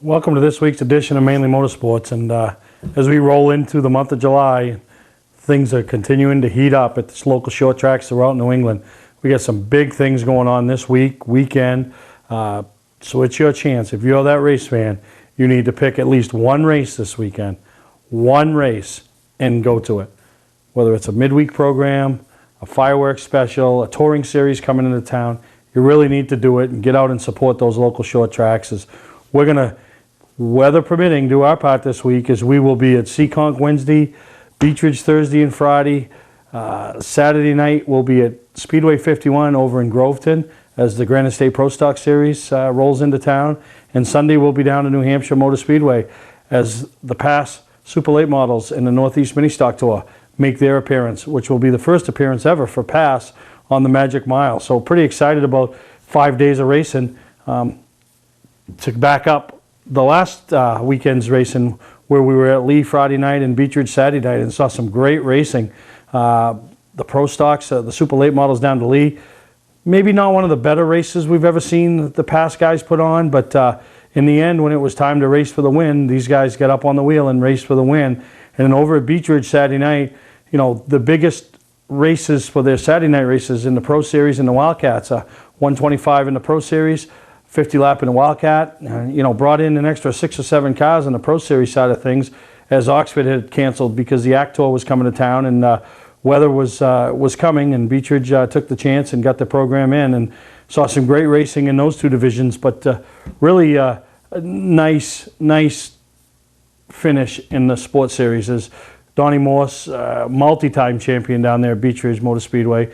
Welcome to this week's edition of Mainly Motorsports, and as we roll into the month of July, things are continuing to heat up at the local short tracks throughout New England. We got some big things going on this weekend, so it's your chance. If you're that race fan, you need to pick at least one race this weekend, one race, and go to it. Whether it's a midweek program, a fireworks special, a touring series coming into town, you really need to do it and get out and support those local short tracks. We're going to, weather permitting, do our part this week, as we will be at Seekonk Wednesday, Beech Ridge Thursday and Friday. Saturday night we'll be at Speedway 51 over in Groveton as the Granite State Pro Stock Series rolls into town. And Sunday we'll be down to New Hampshire Motor Speedway as the past Super Late Models in the Northeast Mini Stock Tour make their appearance, which will be the first appearance ever for PASS on the Magic Mile. So pretty excited about 5 days of racing. To back up the last weekend's racing, where we were at Lee Friday night and Beech Ridge Saturday night and saw some great racing. The Pro Stocks, the Super Late Models down to Lee, maybe not one of the better races we've ever seen the past guys put on, but in the end, when it was time to race for the win, these guys got up on the wheel and raced for the win. And then over at Beech Ridge Saturday night, you know, the biggest races for their Saturday night races in the Pro Series and the Wildcats, 125 in the Pro Series, 50 lap in the Wildcat, you know, brought in an extra 6 or 7 cars on the Pro Series side of things, as Oxford had canceled because the ACT Tour was coming to town and weather was coming, and Beech Ridge took the chance and got the program in and saw some great racing in those two divisions. But really a nice finish in the Sports Series as Donnie Morse, multi-time champion down there at Beech Ridge Motor Speedway.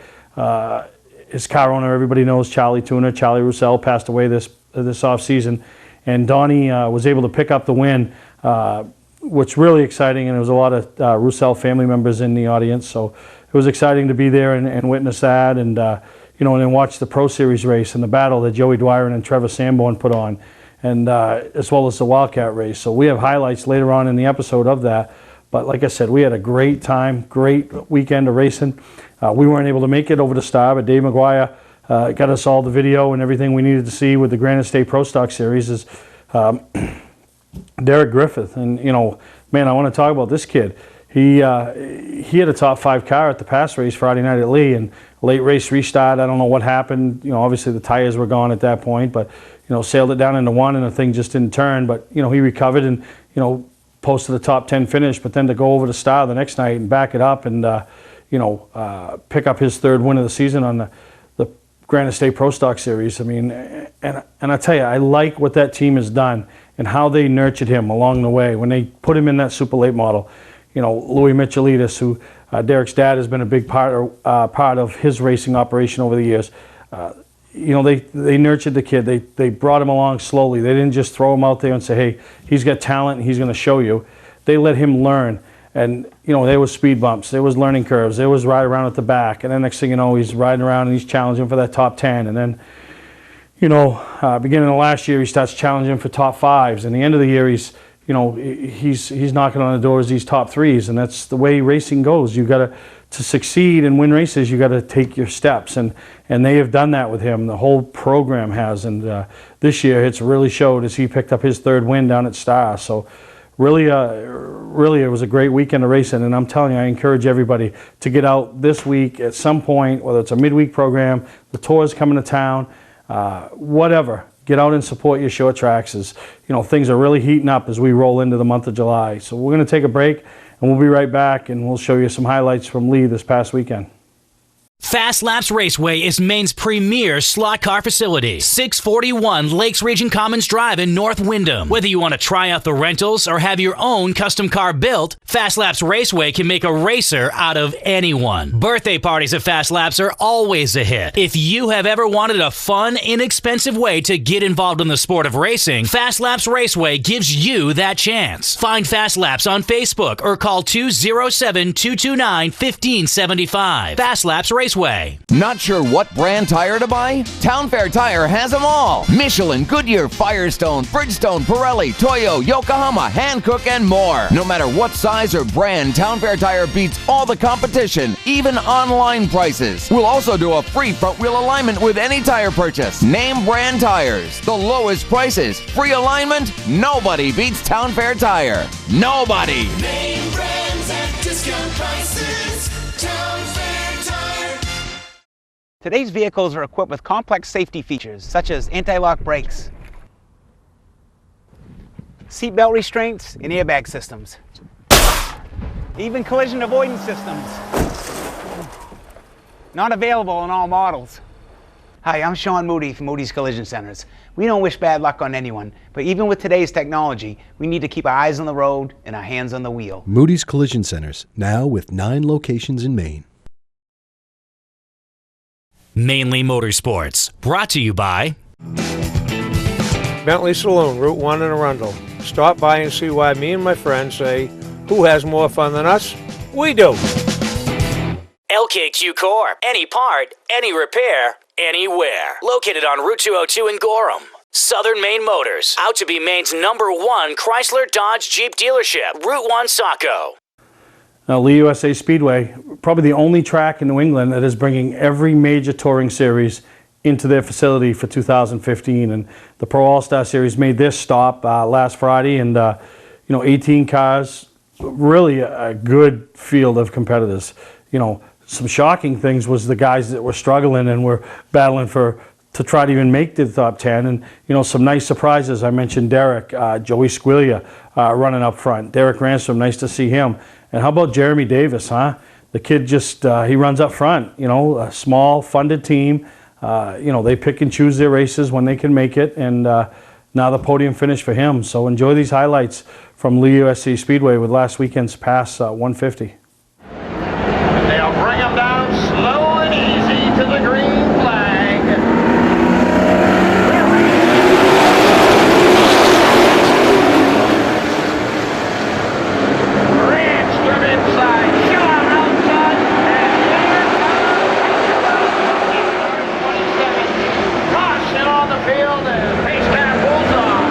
His car owner, everybody knows, Charlie Tuner, Charlie Roussel, passed away this off season, and Donnie was able to pick up the win, which really exciting. And there was a lot of Roussel family members in the audience, so it was exciting to be there and witness that, and you know, and then watch the Pro Series race and the battle that Joey Dwyer and Trevor Sanborn put on, and as well as the Wildcat race. So we have highlights later on in the episode of that. But like I said, we had a great time, great weekend of racing. We weren't able to make it over to Star, but Dave McGuire got us all the video and everything we needed to see with the Granite State Pro Stock Series. Is Derek Griffith, and you know, man, I want to talk about this kid. He had a top 5 car at the PASS race Friday night at Lee, and late race restart. I don't know what happened. You know, obviously the tires were gone at that point, but you know, sailed it down into one, and the thing just didn't turn. But you know, he recovered and you know, posted a top 10 finish. But then to go over to Star the next night and back it up and you know, pick up his 3rd win of the season on the Granite State Pro Stock Series. I mean, and I tell you, I like what that team has done and how they nurtured him along the way when they put him in that Super Late Model. You know, Louis Michelitis, who Derek's dad has been a big part of his racing operation over the years. You know, they nurtured the kid. They brought him along slowly. They didn't just throw him out there and say, hey, he's got talent and he's going to show you. They let him learn. And, you know, there was speed bumps, there was learning curves, there was ride around at the back. And then next thing you know, he's riding around and he's challenging for that top 10. And then, you know, beginning of last year, he starts challenging for top 5s. And the end of the year, he's knocking on the doors, these top 3s. And that's the way racing goes. You got to succeed and win races, you got to take your steps. And they have done that with him. The whole program has. And this year, it's really showed as he picked up his 3rd win down at Star. So really, it was a great weekend of racing, and I'm telling you, I encourage everybody to get out this week at some point, whether it's a midweek program, the tour's coming to town, whatever. Get out and support your short tracks. As you know, things are really heating up as we roll into the month of July. So we're going to take a break, and we'll be right back, and we'll show you some highlights from Lee this past weekend. Fast Laps Raceway is Maine's premier slot car facility. 641 Lakes Region Commons Drive in North Windham. Whether you want to try out the rentals or have your own custom car built, Fast Laps Raceway can make a racer out of anyone. Birthday parties at Fast Laps are always a hit. If you have ever wanted a fun, inexpensive way to get involved in the sport of racing, Fast Laps Raceway gives you that chance. Find Fast Laps on Facebook or call 207-229-1575. Fast Laps Raceway. Raceway. Not sure what brand tire to buy? Town Fair Tire has them all. Michelin, Goodyear, Firestone, Bridgestone, Pirelli, Toyo, Yokohama, Hankook, and more. No matter what size or brand, Town Fair Tire beats all the competition, even online prices. We'll also do a free front wheel alignment with any tire purchase. Name brand tires, the lowest prices, free alignment. Nobody beats Town Fair Tire. Nobody. Name brands at discount prices. Town Fair Tire. Today's vehicles are equipped with complex safety features such as anti-lock brakes, seatbelt restraints, and airbag systems. Even collision avoidance systems. Not available in all models. Hi, I'm Sean Moody from Moody's Collision Centers. We don't wish bad luck on anyone, but even with today's technology, we need to keep our eyes on the road and our hands on the wheel. Moody's Collision Centers, now with 9 locations in Maine. Mainly Motorsports, brought to you by Bentley Saloon, Route 1 in Arundel. Stop by and see why me and my friends say, who has more fun than us? We do. LKQ Corp. Any part, any repair, anywhere. Located on Route 202 in Gorham. Southern Maine Motors, out to be Maine's #1 Chrysler Dodge Jeep dealership. Route 1 Saco. Now, Lee USA Speedway, probably the only track in New England that is bringing every major touring series into their facility for 2015. And the Pro All-Star Series made this stop last Friday, and 18 cars, really a good field of competitors. Some shocking things was the guys that were struggling and were battling to try to even make the top 10, and some nice surprises. I mentioned Derek, Joey Squiglia running up front. Derek Ransom, nice to see him. And how about Jeremy Davis, huh? The kid just he runs up front. A small funded team. They pick and choose their races when they can make it, and now the podium finish for him. So enjoy these highlights from Lee USA Speedway with last weekend's Pass 150. They'll bring them down slow and easy to the green flag. Ranch them inside, show them outside, and 27. Caution on the field, and pace car pulls on.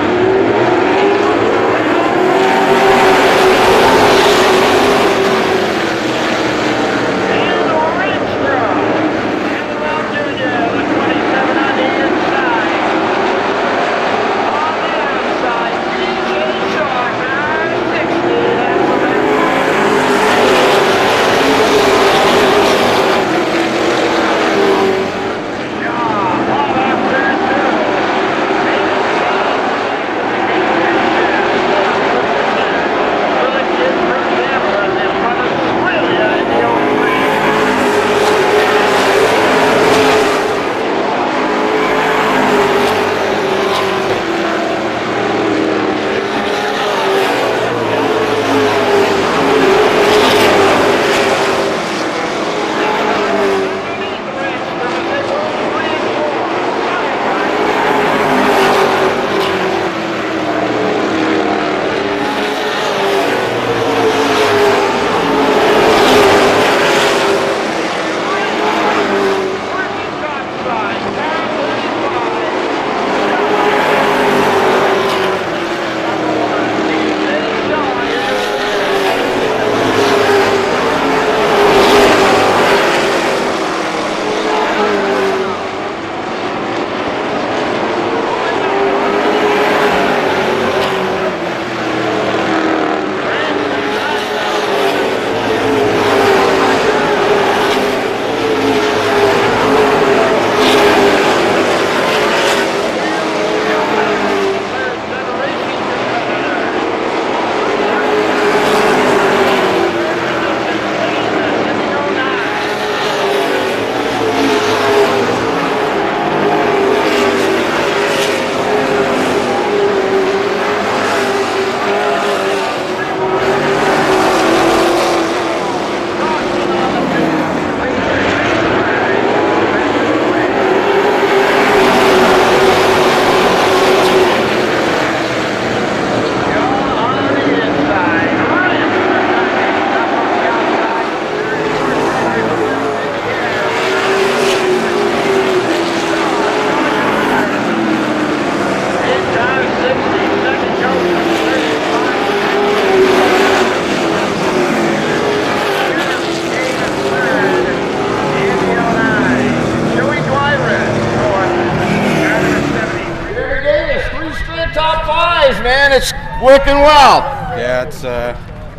eyes, man. It's working well. Yeah, it's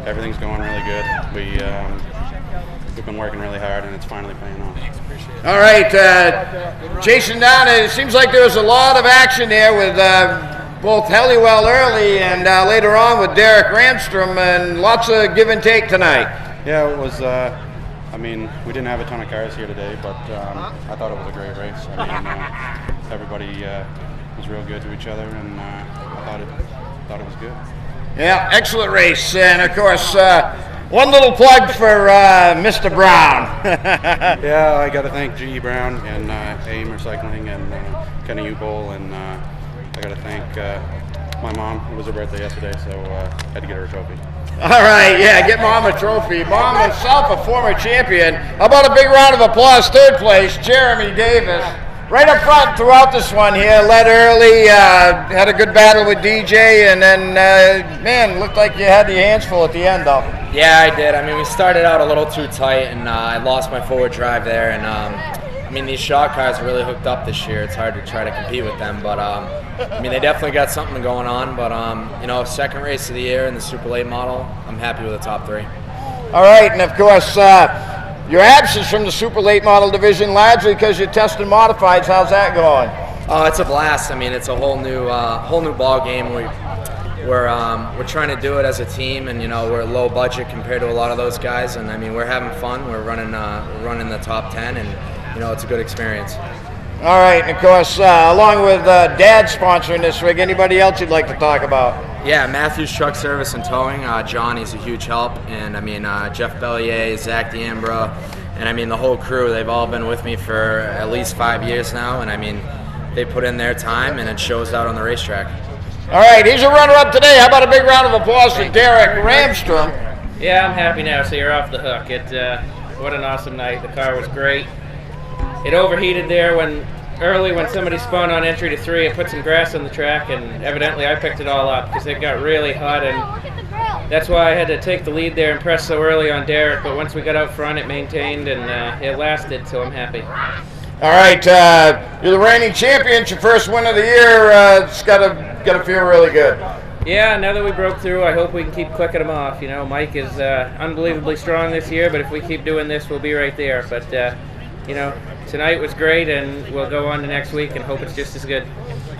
everything's going really good. We've been working really hard, and it's finally paying off. All right, chasing down, it seems like there was a lot of action there with both Helliwell early and later on with Derek Ramstrom, and lots of give and take tonight. Yeah, it was. I mean, we didn't have a ton of cars here today, but I thought it was a great race. I mean, everybody was real good to each other, and I thought it was good. Yeah, excellent race, and of course, one little plug for Mr. Brown. Yeah, I got to thank G.E. Brown and AIM Recycling and Kenny Upol, and I got to thank my mom. It was her birthday yesterday, so I had to get her a trophy. All right, yeah, get Mom a trophy. Mom herself a former champion. How about a big round of applause? Third place, Jeremy Davis. Right up front throughout this one here, led early, had a good battle with DJ, and then, man, looked like you had your hands full at the end, though. Yeah, I did. I mean, we started out a little too tight, and I lost my forward drive there. And I mean, these shot cars are really hooked up this year. It's hard to try to compete with them, but I mean, they definitely got something going on. But you know, second race of the year in the Super Late model, I'm happy with the top three. All right, and of course, your absence from the Super Late model division largely because you're testing modifieds. How's that going? Oh, it's a blast. I mean, it's a whole new ball game. We're trying to do it as a team, and you know, we're low budget compared to a lot of those guys, and I mean, we're having fun. We're running the top 10, and you know, it's a good experience. All right, and of course, along with Dad sponsoring this rig, anybody else you'd like to talk about? Yeah, Matthews Truck Service and Towing. John, he's a huge help, and I mean, Jeff Bellier, Zach D'Ambra, and I mean, the whole crew. They've all been with me for at least 5 years now, and I mean, they put in their time, and it shows out on the racetrack. All right, he's a runner-up today. How about a big round of applause for Derek Ramstrom? Yeah, I'm happy now, so you're off the hook. What an awesome night. The car was great. It overheated there when somebody spun on entry to 3. It put some grass on the track, and evidently I picked it all up because it got really hot, and that's why I had to take the lead there and press so early on Derek. But once we got out front, it maintained, and it lasted, so I'm happy. All right, you're the reigning champion. It's your first win of the year. It's gotta feel really good. Yeah, now that we broke through, I hope we can keep clicking them off. You know, Mike is unbelievably strong this year, but if we keep doing this, we'll be right there. But you know, tonight was great, and we'll go on to next week and hope it's just as good.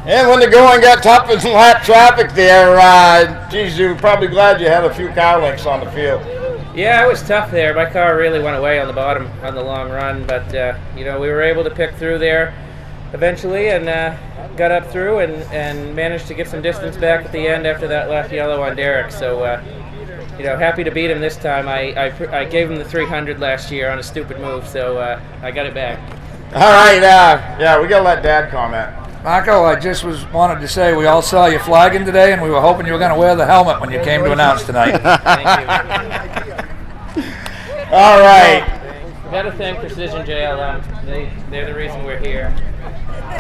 And when the going got tough in some lap traffic there, geez, you're probably glad you had a few car links on the field. Yeah, it was tough there. My car really went away on the bottom on the long run, but you know, we were able to pick through there eventually and got up through and managed to get some distance back at the end after that left yellow on Derek. So you know, happy to beat him this time. I gave him the 300 last year on a stupid move, so I got it back. All right, yeah, we gotta let Dad comment. Marco, I just wanted to say we all saw you flagging today, and we were hoping you were going to wear the helmet when you came to announce tonight. Thank you. All right. Got to thank Precision JLM. They're the reason we're here.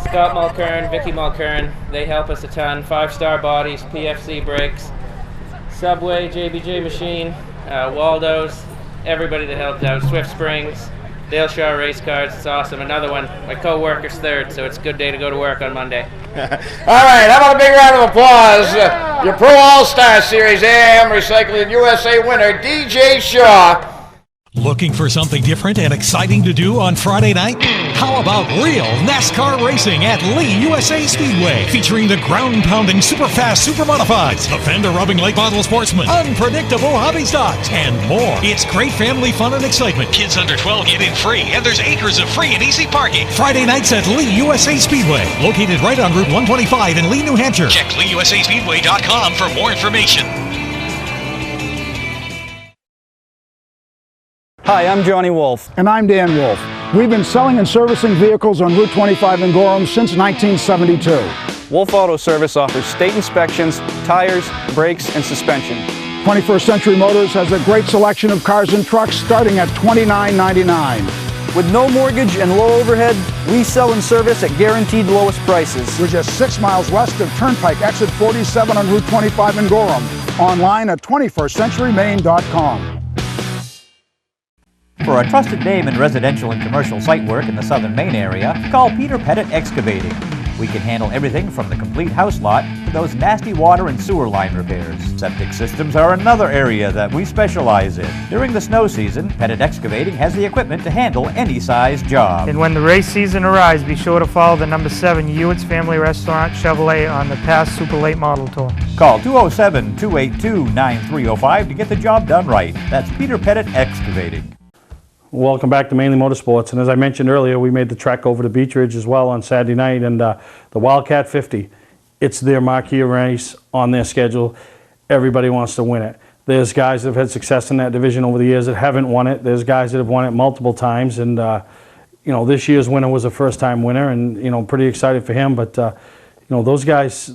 Scott Mulkern, Vicky Mulkern, they help us a ton. 5-star bodies, PFC brakes, Subway, JBJ Machine, Waldo's, everybody that helped out. Swift Springs, Dale Shaw Race Cars, it's awesome. Another one, my co-worker's third, so it's a good day to go to work on Monday. All right, how about a big round of applause? Your Pro All-Star Series AM Recycling USA winner, DJ Shaw. Looking for something different and exciting to do on Friday night? How about real NASCAR racing at Lee USA Speedway, featuring the ground-pounding, super-fast, super-modifieds, the fender-rubbing late model sportsman, unpredictable hobby stocks, and more. It's great family fun and excitement. Kids under 12 get in free, and there's acres of free and easy parking. Friday nights at Lee USA Speedway, located right on Route 125 in Lee, New Hampshire. Check LeeUSASpeedway.com for more information. Hi, I'm Johnny Wolf. And I'm Dan Wolf. We've been selling and servicing vehicles on Route 25 in Gorham since 1972. Wolf Auto Service offers state inspections, tires, brakes, and suspension. 21st Century Motors has a great selection of cars and trucks starting at $29.99. With no mortgage and low overhead, we sell and service at guaranteed lowest prices. We're just 6 miles west of Turnpike, exit 47 on Route 25 in Gorham. Online at 21stcenturymaine.com. For a trusted name in residential and commercial site work in the southern Maine area, call Peter Pettit Excavating. We can handle everything from the complete house lot to those nasty water and sewer line repairs. Septic systems are another area that we specialize in. During the snow season, Pettit Excavating has the equipment to handle any size job. And when the race season arrives, be sure to follow the number 7 Hewitt's Family Restaurant Chevrolet on the past Super Late Model Tour. Call 207-282-9305 to get the job done right. That's Peter Pettit Excavating. Welcome back to Mainly Motorsports, and as I mentioned earlier, we made the trek over to Beach Ridge as well on Saturday night, and the Wildcat 50, it's their marquee race on their schedule. Everybody wants to win it. There's guys that have had success in that division over the years that haven't won it. There's guys that have won it multiple times, and you know, this year's winner was a first-time winner, and you know, pretty excited for him. But you know, those guys,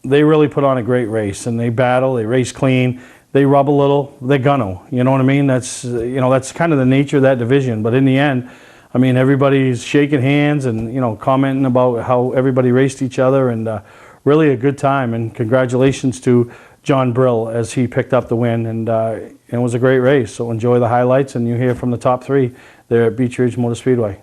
they really put on a great race, and they battle, they race clean. They rub a little, they're gonna, you know what I mean? That's, you know, that's kind of the nature of that division. But in the end, I mean, everybody's shaking hands and, you know, commenting about how everybody raced each other, and really a good time. And congratulations to John Brill as he picked up the win, and it was a great race. So enjoy the highlights, and you hear from the top 3 there at Beach Ridge Motor Speedway.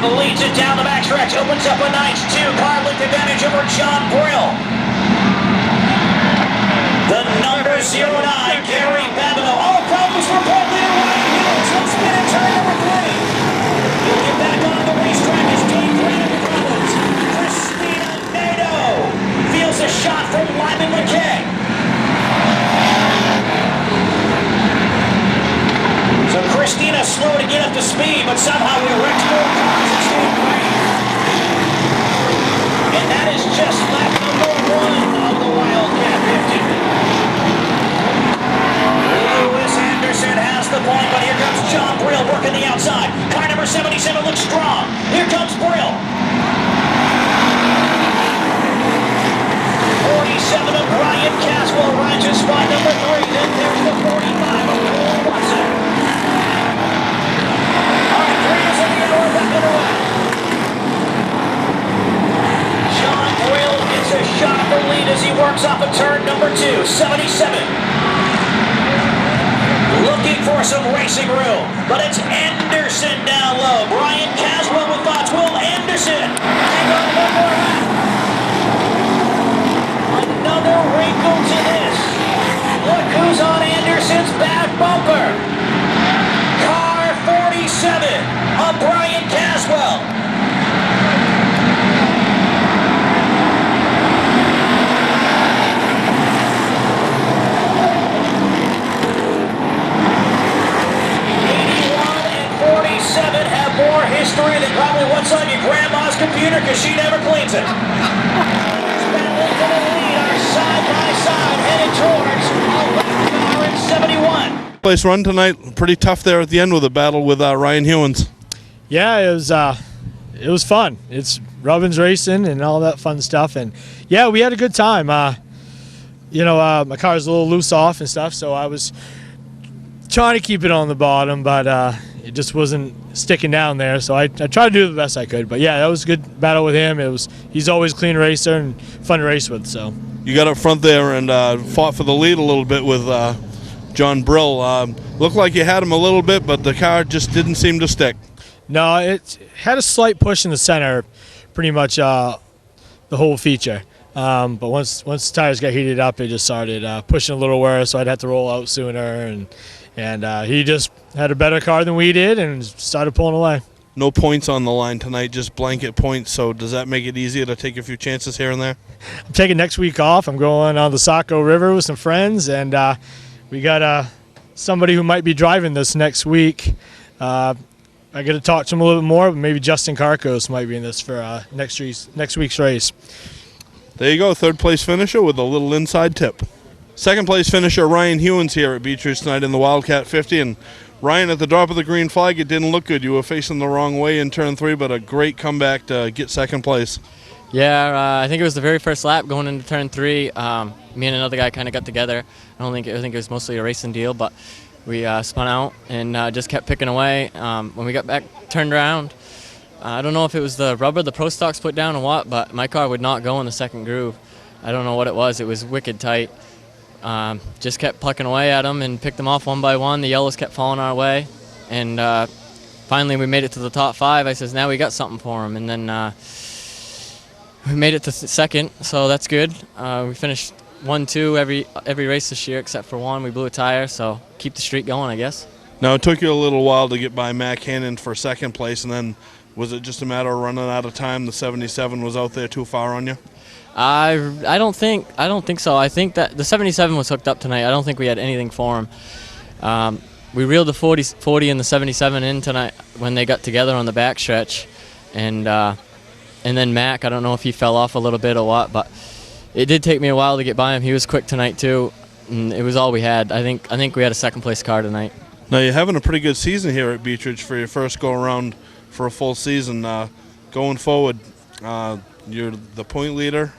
Leads it down the backstretch, opens up a nice 2-car length advantage over John Brill. The number 09, Gary Babineau. All problems for pole leader Ryan Hughes. Let's spin in turn number 3. He'll get back on the racetrack as Dave Brandon problems. Christina Nadeau feels a shot from Lyman McKay. So Christina slow to get up to speed, but somehow we wrecked 4 cars and stayed green. And that is just lap number 1 of the Wildcat 50. Lewis Anderson has the point, but here comes John Brill working the outside. Car number 77 looks strong. Here comes Brill. 47 of Brian Caswell rides in spot number 3. Then there's the 45 of Paul Watson. John Brill gets a shot at the lead as he works off of turn number 2, 77. Looking for some racing room, but it's Anderson down low. Brian Caswell with thoughts. Will Anderson hang on one more lap? Another wrinkle to this. Look who's on Anderson's back bumper. Car 47 of Brian Caswell. Have more history than probably what's on your grandma's computer, because she never cleans it. Battling for the lead, are side by side, headed towards 71. Place run tonight, pretty tough there at the end with a battle with Ryan Hewins. Yeah, it was fun. It's Robbins racing and all that fun stuff, and yeah, we had a good time. You know, my car was a little loose off and stuff, so I was trying to keep it on the bottom, but it just wasn't sticking down there, so I tried to do the best I could. But yeah, that was a good battle with him. He's always a clean racer and fun to race with. So you got up front there and fought for the lead a little bit with John Brill. Looked like you had him a little bit, but the car just didn't seem to stick. No, it had a slight push in the center, pretty much the whole feature. But once the tires got heated up, it just started pushing a little worse, so I'd have to roll out sooner, and he just had a better car than we did and started pulling away. No points on the line tonight, just blanket points, so does that make it easier to take a few chances here and there? I'm taking next week off. I'm going on the Saco River with some friends, and we got somebody who might be driving this next week. I got to talk to him a little bit more, but maybe Justin Carcos might be in this for next week's race. There you go, third place finisher with a little inside tip. Second place finisher Ryan Hewins here at Beach Ridge tonight in the Wildcat 50. And Ryan, at the drop of the green flag, it didn't look good. You were facing the wrong way in turn 3, but a great comeback to get second place. Yeah, I think it was the very first lap going into turn 3. Me and another guy kind of got together. I think it was mostly a racing deal, but we spun out and just kept picking away. When we got back, turned around, I don't know if it was the rubber the Pro Stocks put down or what, but my car would not go in the second groove. I don't know what it was. It was wicked tight. Just kept plucking away at them and picked them off one by one. The yellows kept falling our way, and finally we made it to the top 5. I says, now we got something for them, and then we made it to second, so that's good. We finished 1-2 every race this year except for one. We blew a tire, so keep the streak going, I guess. Now, it took you a little while to get by Matt Cannon for second place, and then was it just a matter of running out of time? The 77 was out there too far on you? I don't think so. I think that the 77 was hooked up tonight. I don't think we had anything for him. We reeled the 40 and the 77 in tonight when they got together on the backstretch, and then Mac, I don't know if he fell off a little bit or what, but it did take me a while to get by him. He was quick tonight too, and it was all we had. I think we had a second place car tonight. Now, you're having a pretty good season here at Beechridge for your first go-around for a full season. Going forward, you're the point leader,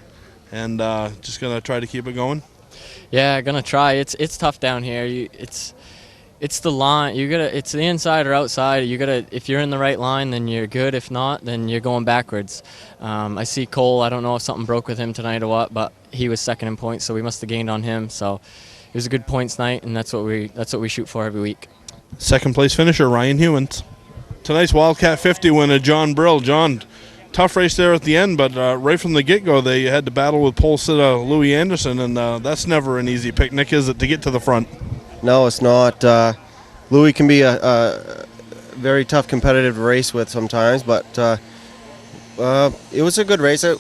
and just going to try to keep it going? Yeah, going to try. It's tough down here. It's the line. It's the inside or outside. If you're in the right line, then you're good. If not, then you're going backwards. I see Cole. I don't know if something broke with him tonight or what, but he was second in points, so we must have gained on him. So it was a good points night, and that's what we shoot for every week. Second place finisher, Ryan Hewins. Tonight's Wildcat 50 winner, John Brill. John, tough race there at the end, but right from the get-go, they had to battle with pole sitter Louis Anderson, and that's never an easy picnic, is it, to get to the front? No, it's not. Louis can be a very tough competitive to race with sometimes, but it was a good race. I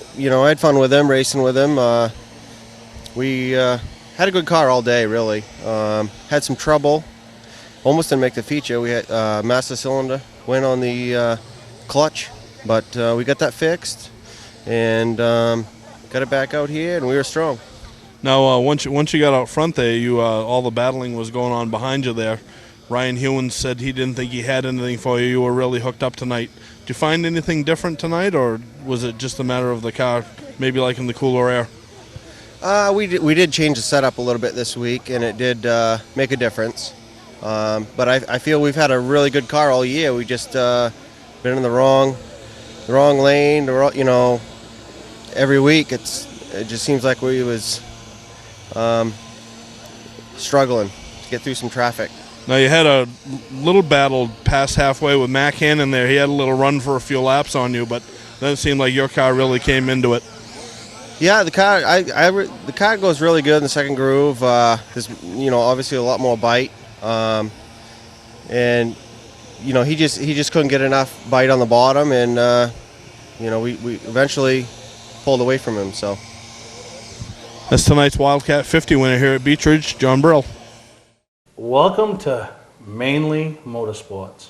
had fun with him, racing with him. We had a good car all day, really. Had some trouble. Almost didn't make the feature. We had master cylinder went on the clutch, but we got that fixed and got it back out here, and we were strong. Now, once you got out front there, all the battling was going on behind you there. Ryan Hewins said he didn't think he had anything for you. You were really hooked up tonight. Did you find anything different tonight, or was it just a matter of the car maybe liking the cooler air? We did change the setup a little bit this week, and it did make a difference. But I feel we've had a really good car all year. We just been in the wrong lane. Every week it just seems like we was struggling to get through some traffic. Now, you had a little battle past halfway with Mac Hannon there. He had a little run for a few laps on you, but then it seemed like your car really came into it. Yeah, the car goes really good in the second groove. There's obviously a lot more bite, and he just couldn't get enough bite on the bottom, and we eventually pulled away from him. So that's tonight's Wildcat 50 winner here at Beechridge, John Brill. Welcome to Mainely Motorsports.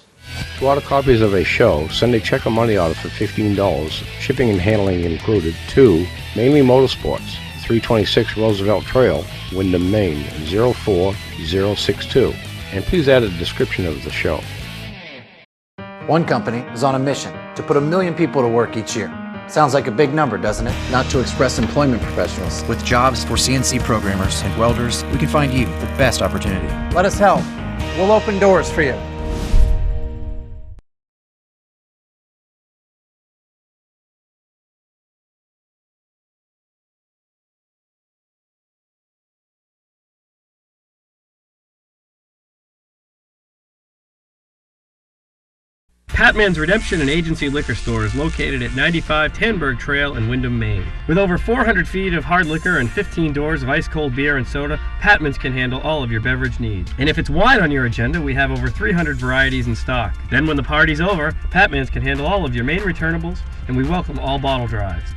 To order copies of a show, send a check or money order for $15, shipping and handling included, to Mainely Motorsports, 326 Roosevelt Trail, Windham, Maine, 04062. And please add a description of the show. One company is on a mission to put 1 million people to work each year. Sounds like a big number, doesn't it? Not to Express Employment Professionals. With jobs for CNC programmers and welders, we can find you the best opportunity. Let us help. We'll open doors for you. Patman's Redemption and Agency Liquor Store is located at 95 Tanberg Trail in Windham, Maine. With over 400 feet of hard liquor and 15 doors of ice-cold beer and soda, Patman's can handle all of your beverage needs. And if it's wine on your agenda, we have over 300 varieties in stock. Then when the party's over, Patman's can handle all of your Maine returnables, and we welcome all bottle drives.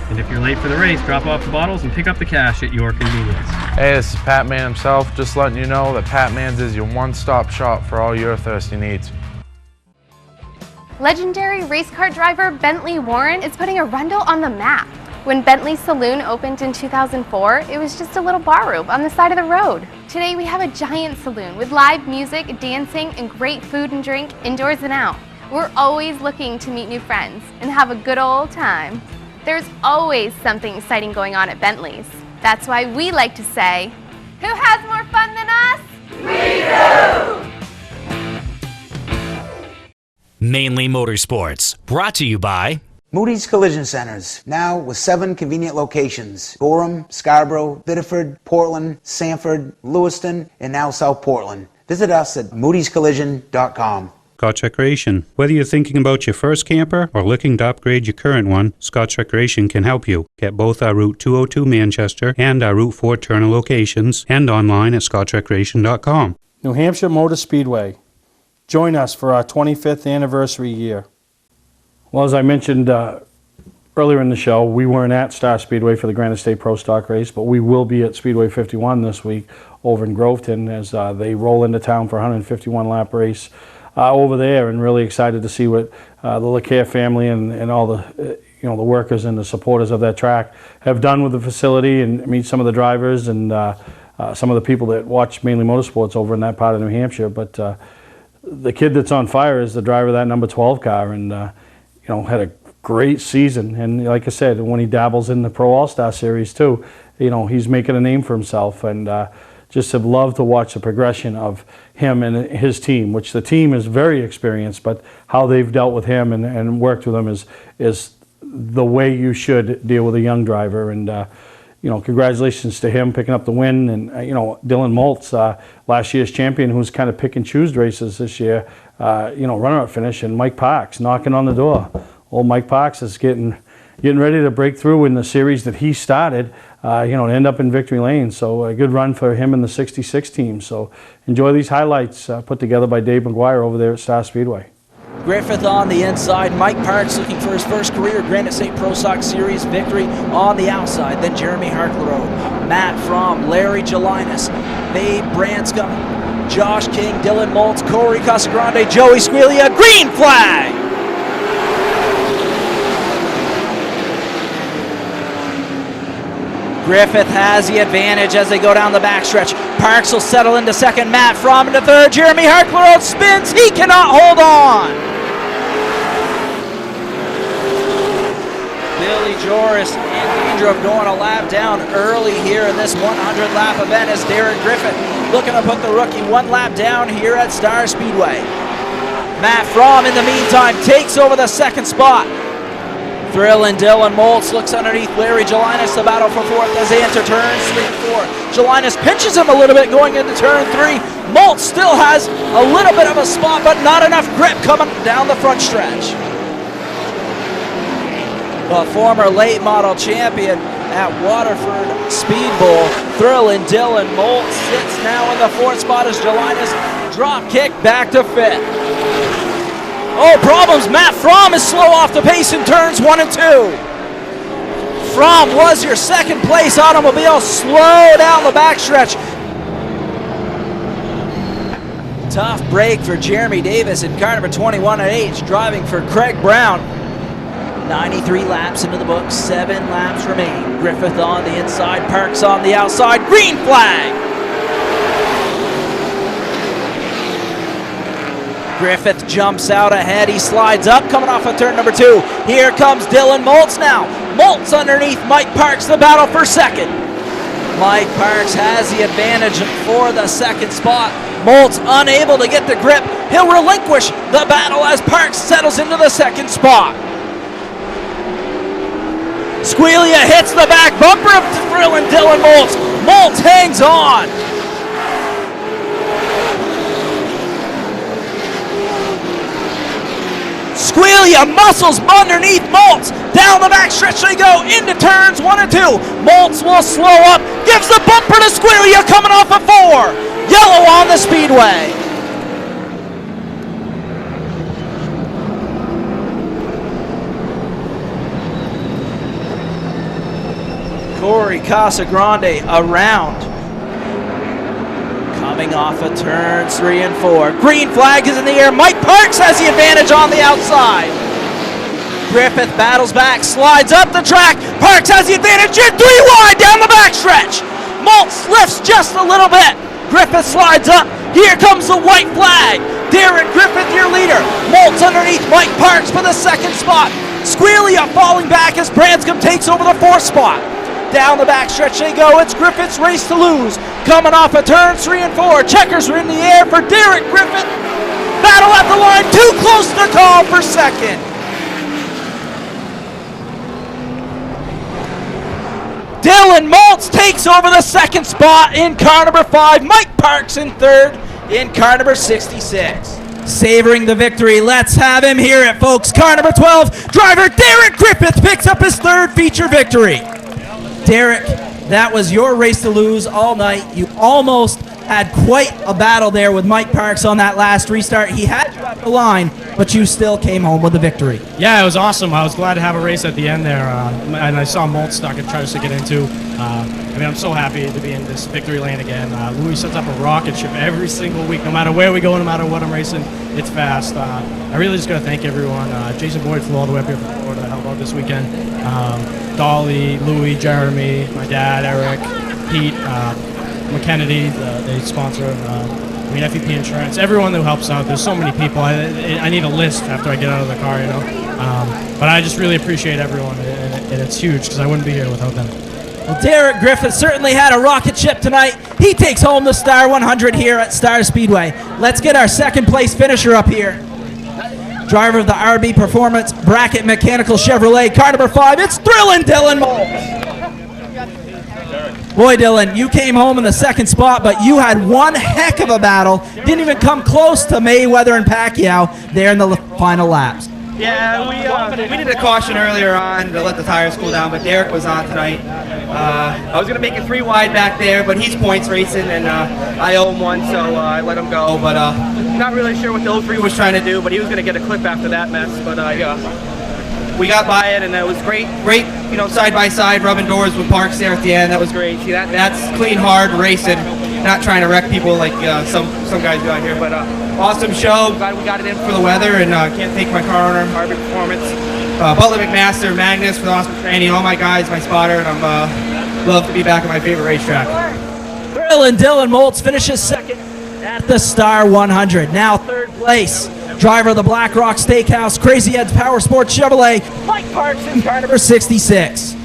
And if you're late for the race, drop off the bottles and pick up the cash at your convenience. Hey, this is Pat Man himself, just letting you know that Pat Man's is your one-stop shop for all your thirsty needs. Legendary race car driver Bentley Warren is putting Arundel on the map. When Bentley's Saloon opened in 2004, it was just a little bar room on the side of the road. Today we have a giant saloon with live music, dancing, and great food and drink indoors and out. We're always looking to meet new friends and have a good old time. There's always something exciting going on at Bentley's. That's why we like to say, who has more fun than us? We do! Mainly Motorsports, brought to you by Moody's Collision Centers, now with 7 convenient locations. Gorham, Scarborough, Biddeford, Portland, Sanford, Lewiston, and now South Portland. Visit us at moodyscollision.com. Scotch Recreation. Whether you're thinking about your first camper or looking to upgrade your current one, Scotch Recreation can help you. Get both our Route 202 Manchester and our Route 4 Turner locations and online at scotchrecreation.com. New Hampshire Motor Speedway. Join us for our 25th anniversary year. Well, as I mentioned earlier in the show, we weren't at Star Speedway for the Granite State Pro Stock race, but we will be at Speedway 51 this week over in Groveton as they roll into town for a 151 lap race over there, and really excited to see what the LeCare family and all the the workers and the supporters of that track have done with the facility, and meet some of the drivers and some of the people that watch Mainly Motorsports over in that part of New Hampshire. But the kid that's on fire is the driver of that number 12 car, and had a great season. And like I said, when he dabbles in the Pro All-Star Series too, he's making a name for himself, and just have loved to watch the progression of him and his team, which the team is very experienced, but how they've dealt with him and worked with him is the way you should deal with a young driver. And congratulations to him picking up the win. And Dylan Moltz, last year's champion, who's kind of pick and choose races this year, runner-up finish, and Mike Parks knocking on the door. Old Mike Parks is getting ready to break through in the series that he started, to end up in victory lane. So a good run for him in the 66 team. So enjoy these highlights put together by Dave McGuire over there at Star Speedway. Griffith on the inside. Mike Parks looking for his first career Granite State Pro Stock Series victory on the outside. Then Jeremy Harkleroad, Matt Fromm, Larry Gelinas, Babe Branscombe, Josh King, Dylan Moltz, Corey Casagrande, Joey Squiglia. Green flag! Griffith has the advantage as they go down the backstretch. Parks will settle into second. Matt Fromm into third. Jeremy Harkleroad spins. He cannot hold on. Billy Joris in danger of going a lap down early here in this 100-lap event as Darren Griffith looking to put the rookie 1 lap down here at Star Speedway. Matt Fromm, in the meantime, takes over the second spot. Thrill and Dylan Moltz looks underneath Larry Gelinas, the battle for fourth as they enter turns 3 and 4. Gelinas pinches him a little bit going into turn 3. Moltz still has a little bit of a spot, but not enough grip coming down the front stretch. The former late model champion at Waterford Speed Bowl, Thrill and Dylan Moltz sits now in the 4th spot as Gelinas drop kick back to 5th. Oh, problems. Matt Fromm is slow off the pace in turns 1 and 2. Fromm was your second place automobile, slow down the backstretch. Tough break for Jeremy Davis in car number 21 at H, driving for Craig Brown. 93 laps into the books, 7 laps remain. Griffith on the inside, Parks on the outside, green flag! Griffith jumps out ahead, he slides up, coming off of turn number 2. Here comes Dylan Moltz now. Moltz underneath Mike Parks, the battle for second. Mike Parks has the advantage for the second spot. Moltz unable to get the grip. He'll relinquish the battle as Parks settles into the second spot. Squiglia hits the back bumper of Thrill and Dylan Moltz. Moltz hangs on. Squiglia muscles underneath Moltz. Down the backstretch they go into turns 1 and 2. Moltz will slow up, gives the bumper to Squiglia coming off of 4. Yellow on the speedway. Corey Casagrande around. Coming off of turns 3 and 4. Green flag is in the air. Mike Parks has the advantage on the outside. Griffith battles back, slides up the track. Parks has the advantage in 3 wide down the backstretch. Moltz lifts just a little bit. Griffith slides up. Here comes the white flag. Darren Griffith, your leader. Moltz underneath Mike Parks for the second spot. Squiglia falling back as Branscombe takes over the 4th spot. Down the backstretch they go. It's Griffith's race to lose. Coming off of turns 3 and 4. Checkers are in the air for Derek Griffith. Battle at the line. Too close to call for second. Dylan Maltz takes over the second spot in car number 5. Mike Parks in third in car number 66. Savoring the victory, let's have him hear it, folks. Car number 12, driver Derek Griffith picks up his third feature victory. Derek, that was your race to lose all night. You almost had quite a battle there with Mike Parks on that last restart. He had you at the line, but you still came home with a victory. Yeah, it was awesome. I was glad to have a race at the end there, and I saw Molt stuck and tries to get into. I'm so happy to be in this victory lane again. Louis sets up a rocket ship every single week, no matter where we go, no matter what I'm racing. It's fast. I really just got to thank everyone. Jason Boyd flew all the way up here from Florida to help out this weekend. Dolly, Louis, Jeremy, my dad, Eric, Pete, McKennedy, they sponsor FEP Insurance, everyone who helps out. There's so many people. I need a list after I get out of the car, you know. But I just really appreciate everyone, and it's huge because I wouldn't be here without them. Well, Derek Griffith certainly had a rocket ship tonight. He takes home the Star 100 here at Star Speedway. Let's get our second place finisher up here. Driver of the RB Performance Bracket Mechanical Chevrolet, car number 5, it's Thrillin' Dylan Maltz. Boy, Dylan, you came home in the second spot, but you had one heck of a battle. Didn't even come close to Mayweather and Pacquiao there in the final laps. Yeah, we did a caution earlier on to let the tires cool down, but Derek was on tonight. I was going to make it 3 wide back there, but he's points racing, and I owe him one, so I let him go. But not really sure what the 03 was trying to do, but he was going to get a clip after that mess. But we got by it, and it was great, side by side, rubbing doors with Parks there at the end. That was great. See, that's clean, hard racing, not trying to wreck people like some guys do out here. But awesome show. Glad we got it in for the weather, and can't thank my car owner, RB Performance, Butler McMaster, Magnus for the awesome training, all my guys, my spotter, and I'm love to be back at my favorite racetrack. Thrillin' Dylan Maltz finishes second at the Star 100. Now third place, driver of the Black Rock Steakhouse, Crazy Ed's Power Sports Chevrolet, Mike Parks in car number 66.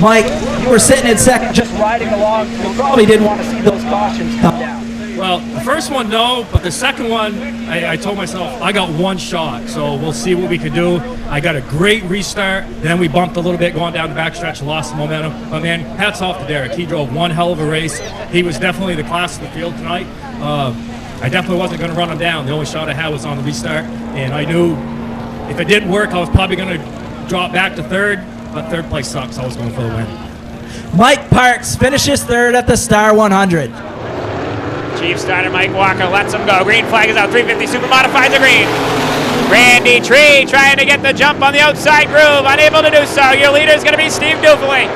Mike, you were sitting in second, just riding along. You probably didn't want to see those cautions come down. Well, the first one, no, but the second one, I told myself, I got one shot, so we'll see what we can do. I got a great restart, then we bumped a little bit going down the backstretch and lost the momentum. But man, hats off to Derek. He drove one hell of a race. He was definitely the class of the field tonight. I definitely wasn't going to run him down. The only shot I had was on the restart, and I knew if it didn't work, I was probably going to drop back to third, but third place sucks, so I was going for the win. Mike Parks finishes third at the Star 100. Chief starter Mike Walker lets him go. Green flag is out. 350 Super Modifieds are green. Randy Tree trying to get the jump on the outside groove. Unable to do so. Your leader is going to be Steve Dufley.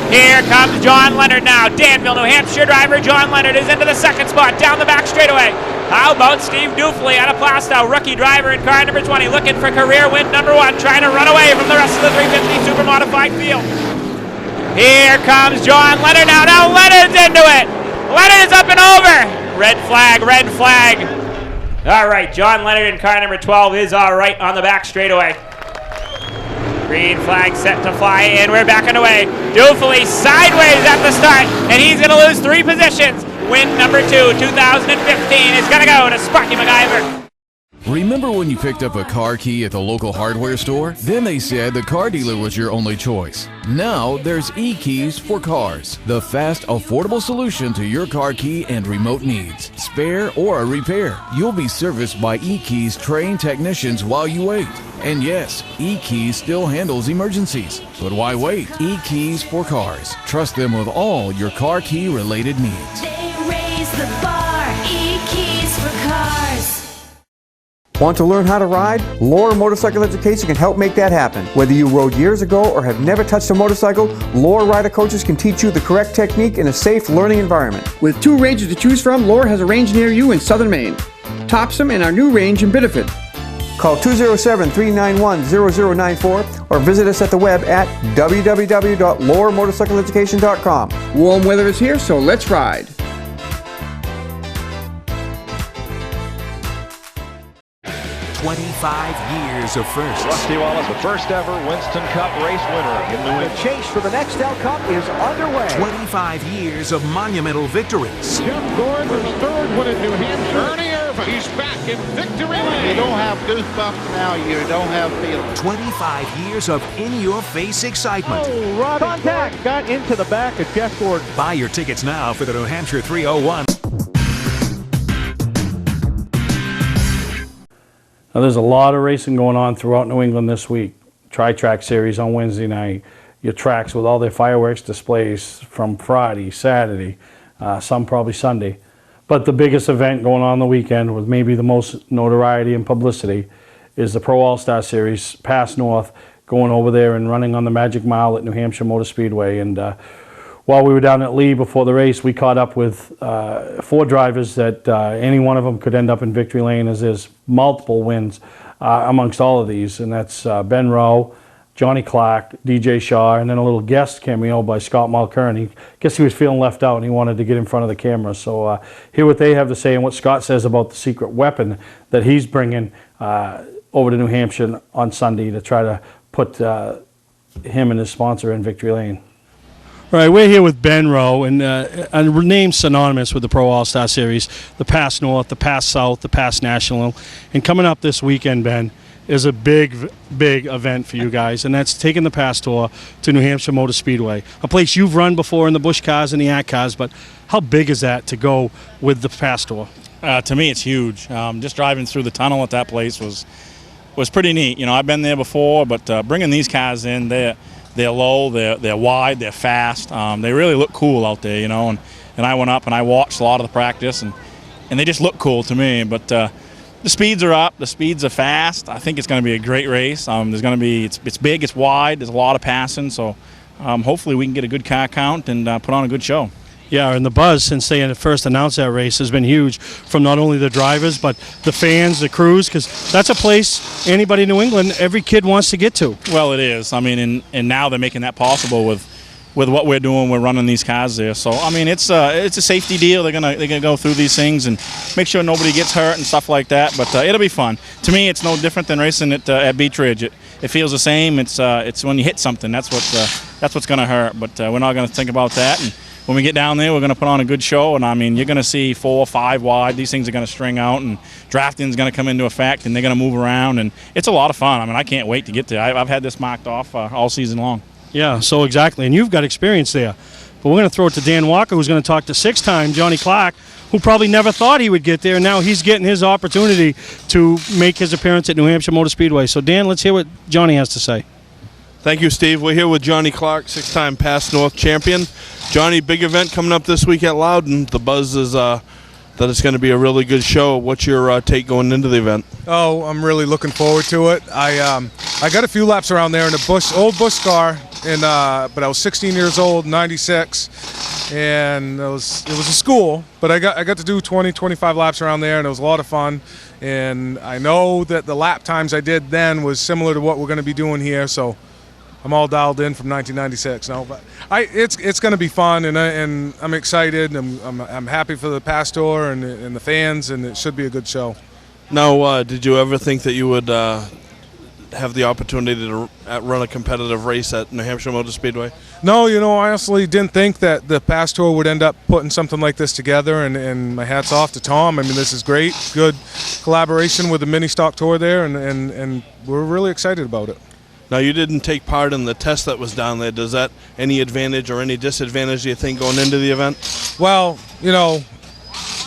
Here comes John Leonard now. Danville, New Hampshire driver John Leonard is into the second spot. Down the back straightaway. How about Steve Dufley out of Plastow? Rookie driver in car number 20. Looking for career win number 1. Trying to run away from the rest of the 350 Super Modified field. Here comes John Leonard now. Now Leonard's into it. Leonard is up and over. Red flag, red flag. All right, John Leonard in car number 12 is all right on the back straightaway. Green flag set to fly in. We're back underway. Dufley sideways at the start, and he's going to lose 3 positions. Win number 2, 2015 is going to go to Sparky MacGyver. Remember when you picked up a car key at the local hardware store? Then they said the car dealer was your only choice. Now there's eKeys for Cars, the fast, affordable solution to your car key and remote needs. Spare or a repair, you'll be serviced by eKeys trained technicians while you wait. And yes, eKeys still handles emergencies. But why wait? eKeys for Cars. Trust them with all your car key related needs. They raise the bar. eKeys for Cars. Want to learn how to ride? Lore Motorcycle Education can help make that happen. Whether you rode years ago or have never touched a motorcycle, Lore Rider Coaches can teach you the correct technique in a safe learning environment. With 2 ranges to choose from, Lore has a range near you in southern Maine, Topsom, and our new range in Biddeford. Call 207-391-0094 or visit us at the web at www.loremotorcycleeducation.com. Warm weather is here, so let's ride. 25 years of firsts. Rusty Wallace, the first ever Winston Cup race winner in New England. The chase for the next L Cup is underway. 25 years of monumental victories. Jim Gordon was third win at New Hampshire. Ernie He's back in victory lane. You don't have goosebumps now. You don't have feelings. 25 years of in-your-face excitement. Oh, Robbie Contact got into the back of Jeff Gordon. Buy your tickets now for the New Hampshire 301. Now, there's a lot of racing going on throughout New England this week. Tri-Track Series on Wednesday night. Your tracks with all their fireworks displays from Friday, Saturday, some probably Sunday. But the biggest event going on the weekend with maybe the most notoriety and publicity is the Pro All-Star Series, Pass North, going over there and running on the Magic Mile at New Hampshire Motor Speedway. And while we were down at Lee before the race, we caught up with 4 drivers that any one of them could end up in victory lane, as there's multiple wins amongst all of these. And that's Ben Rowe, Johnny Clark, DJ Shaw, and then a little guest cameo by Scott Mulkern. I guess he was feeling left out and he wanted to get in front of the camera. So hear what they have to say and what Scott says about the secret weapon that he's bringing over to New Hampshire on Sunday to try to put him and his sponsor in victory lane. All right, we're here with Ben Rowe, and a name synonymous with the Pro All-Star Series, the Pass North, the Pass South, the Pass National. And coming up this weekend, Ben, is a big event for you guys, and that's taking the Pass Tour to New Hampshire Motor Speedway, a place you've run before in the Busch cars and the AT cars, but how big is that to go with the Pass Tour? To me, it's huge. Just driving through the tunnel at that place was pretty neat. You know, I've been there before, but bringing these cars in, they're low, they're wide, they're fast. They really look cool out there, you know, and I went up and I watched a lot of the practice, and they just look cool to me, but the speeds are up, the speeds are fast. I think it's going to be a great race. There's going to be, it's big, it's wide, there's a lot of passing, so hopefully we can get a good car count and put on a good show. Yeah, and the buzz since they first announced that race has been huge from not only the drivers but the fans, the crews, because that's a place anybody in New England, every kid wants to get to. Well, it is. I mean, and now they're making that possible with what we're doing. We're running these cars there, so I mean, it's a safety deal. They're gonna go through these things and make sure nobody gets hurt and stuff like that. But it'll be fun. To me, it's no different than racing at Beach Ridge. It feels the same. It's when you hit something that's what's gonna hurt. But we're not gonna think about that. And when we get down there, we're going to put on a good show, and I mean, you're going to see 4 or 5 wide. These things are going to string out, and drafting's going to come into effect, and they're going to move around, and it's a lot of fun. I mean, I can't wait to get there. I've had this marked off all season long. Yeah, so exactly, and you've got experience there. But we're going to throw it to Dan Walker, who's going to talk to 6-time Johnny Clark, who probably never thought he would get there, and now he's getting his opportunity to make his appearance at New Hampshire Motor Speedway. So, Dan, let's hear what Johnny has to say. Thank you, Steve. We're here with Johnny Clark, 6-time Pass North champion. Johnny, big event coming up this week at Loudon. The buzz is that it's going to be a really good show. What's your take going into the event? Oh, I'm really looking forward to it. I got a few laps around there in a old Busch car, but I was 16 years old, 96, and it was a school. But I got to do 20, 25 laps around there, and it was a lot of fun. And I know that the lap times I did then was similar to what we're going to be doing here, so I'm all dialed in from 1996 now, but it's going to be fun, and I'm excited. I'm happy for the Pass Tour and the fans, and it should be a good show. Now, did you ever think that you would have the opportunity to run a competitive race at New Hampshire Motor Speedway? No, you know, I honestly didn't think that the Pass Tour would end up putting something like this together, and my hat's off to Tom. I mean, this is great, good collaboration with the mini stock tour there, and we're really excited about it. Now, you didn't take part in the test that was down there. Does that any advantage or any disadvantage, do you think, going into the event? Well, you know,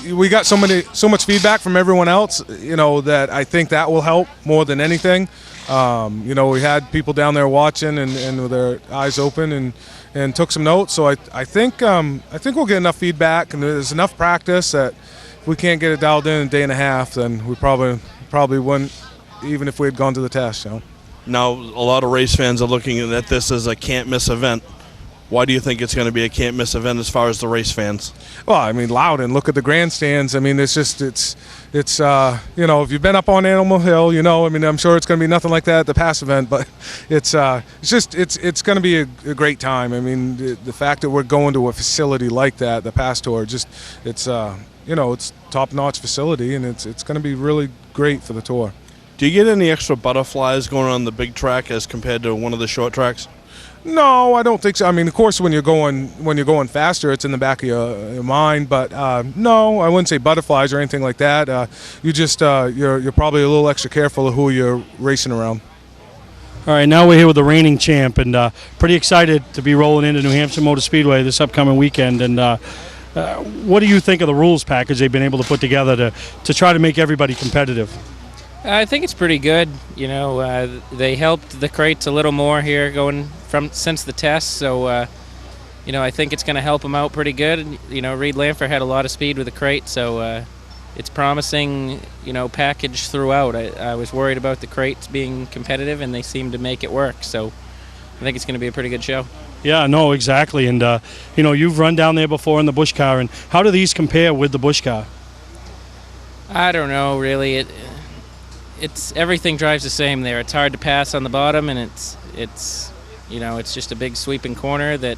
we got so much feedback from everyone else, you know, that I think that will help more than anything. You know, we had people down there watching and with their eyes open and took some notes. So I think we'll get enough feedback, and there's enough practice that if we can't get it dialed in a day and a half, then we probably wouldn't, even if we had gone to the test, you know. Now, a lot of race fans are looking at this as a can't-miss event. Why do you think it's going to be a can't-miss event as far as the race fans? Well, I mean, Loudon, look at the grandstands. I mean, it's you know, if you've been up on Animal Hill, you know, I mean, I'm sure it's going to be nothing like that at the Pass event, but it's going to be a great time. I mean, the fact that we're going to a facility like that, the Pass Tour, you know, it's top-notch facility, and it's going to be really great for the tour. Do you get any extra butterflies going on the big track as compared to one of the short tracks? No, I don't think so. I mean, of course, when you're going faster, it's in the back of your mind. But no, I wouldn't say butterflies or anything like that. You're probably a little extra careful of who you're racing around. All right, now we're here with the reigning champ, and pretty excited to be rolling into New Hampshire Motor Speedway this upcoming weekend. And what do you think of the rules package they've been able to put together to try to make everybody competitive? I think it's pretty good. You know, they helped the crates a little more here since the test, so you know, I think it's going to help them out pretty good. You know, Reed Lanford had a lot of speed with the crate, so it's promising. You know, package throughout. I was worried about the crates being competitive, and they seem to make it work. So I think it's going to be a pretty good show. Yeah, no, exactly. And you know, you've run down there before in the Busch car, and how do these compare with the Busch car? I don't know, really. It's everything drives the same there. It's hard to pass on the bottom, and it's you know, it's just a big sweeping corner that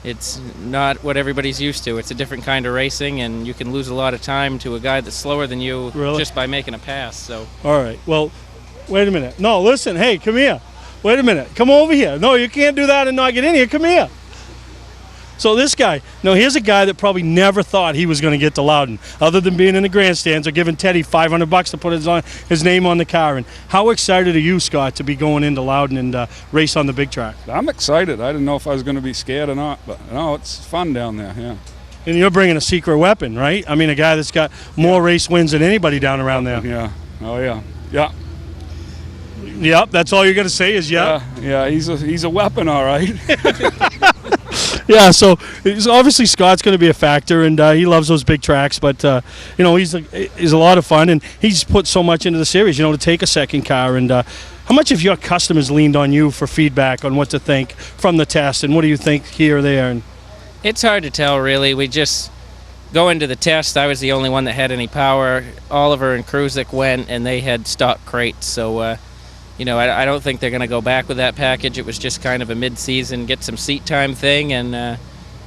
it's not what everybody's used to. It's a different kind of racing, and you can lose a lot of time to a guy that's slower than you just by making a pass. So. All right. Well, wait a minute. No, listen. Hey, come here. Wait a minute. Come over here. No, you can't do that and not get in here. Come here. So this guy, now here's a guy that probably never thought he was going to get to Loudon, other than being in the grandstands or giving Teddy $500 to put his name on the car. And how excited are you, Scott, to be going into Loudon and race on the big track? I'm excited. I didn't know if I was going to be scared or not, but no, it's fun down there, yeah. And you're bringing a secret weapon, right? I mean, a guy that's got more race wins than anybody down around there. Yeah, oh yeah, yeah. Yep, that's all you're going to say is yeah? Yeah, he's a weapon, all right. Yeah, so obviously Scott's going to be a factor, and he loves those big tracks. But you know, he's a lot of fun, and he's put so much into the series. You know, to take a second car. And how much have your customers leaned on you for feedback on what to think from the test, and what do you think here or there? And it's hard to tell, really. We just go into the test. I was the only one that had any power. Oliver and Kruzik went, and they had stock crates. So. You know, I don't think they're going to go back with that package. It was just kind of a mid-season, get some seat time thing, and,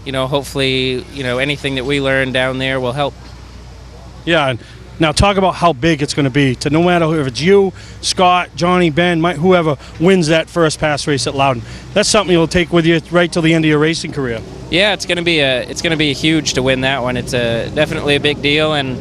you know, hopefully, you know, anything that we learn down there will help. Yeah, and now talk about how big it's going to be. To no matter if it's you, Scott, Johnny, Ben, Mike, whoever wins that first pass race at Loudon, that's something you'll take with you right till the end of your racing career. Yeah, it's going to be huge to win that one. It's definitely a big deal, and